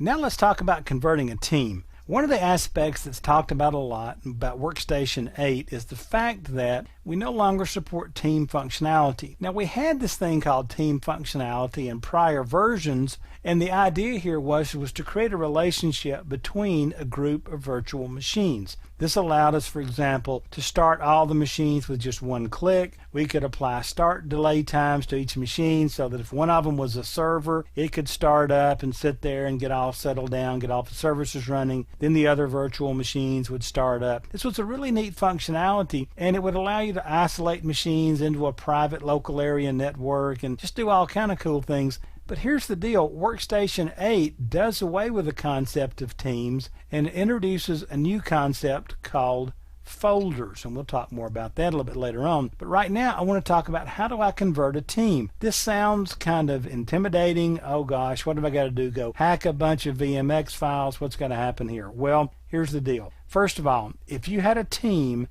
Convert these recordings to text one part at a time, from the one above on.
Now let's talk about converting a team. One of the aspects that's talked about a lot about Workstation 8 is the fact that we no longer support team functionality. Now, we had this thing called team functionality in prior versions, and the idea here was to create a relationship between a group of virtual machines. This allowed us, for example, to start all the machines with just one click. We could apply start delay times to each machine so that if one of them was a server, it could start up and sit there and get all settled down, get all the services running. Then the other virtual machines would start up. This was a really neat functionality, and it would allow you to isolate machines into a private local area network and just do all kind of cool things. But here's the deal, Workstation 8 does away with the concept of teams and introduces a new concept called folders, and we'll talk more about that a little bit later on. But right now I want to talk about how do I convert a team. This sounds kind of intimidating. Oh gosh, what have I got to do? Go hack a bunch of VMX files? What's going to happen here? Well, here's the deal. First of all, if you had a team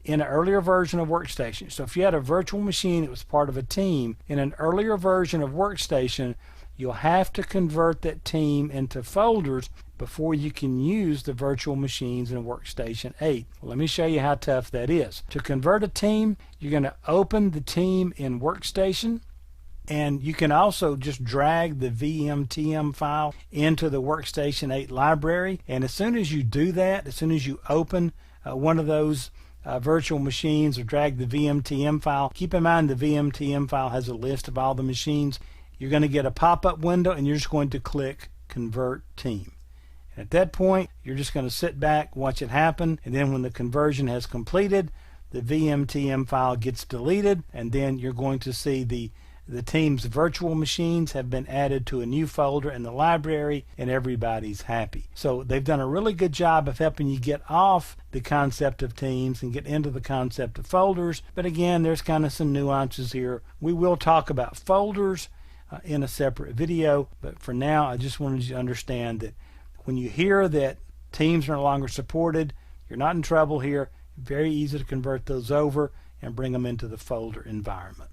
in an earlier version of Workstation, so if you had a virtual machine that was part of a team in an earlier version of Workstation, you'll have to convert that team into folders before you can use the virtual machines in Workstation 8. Well, let me show you how tough that is. To convert a team, you're going to open the team in Workstation, and you can also just drag the VMTM file into the Workstation 8 library. And as soon as you do that, as soon as you open one of those virtual machines or drag the VMTM file, keep in mind the VMTM file has a list of all the machines. You're going to get a pop-up window, and you're just going to click Convert Team. And at that point, you're just going to sit back, watch it happen, and then when the conversion has completed, the VMTM file gets deleted, and then you're going to see the team's virtual machines have been added to a new folder in the library, and everybody's happy. So they've done a really good job of helping you get off the concept of teams and get into the concept of folders. But again, there's kind of some nuances here. We will talk about folders in a separate video, but for now I just wanted you to understand that when you hear that teams are no longer supported, you're not in trouble here. Very easy to convert those over and bring them into the folder environment.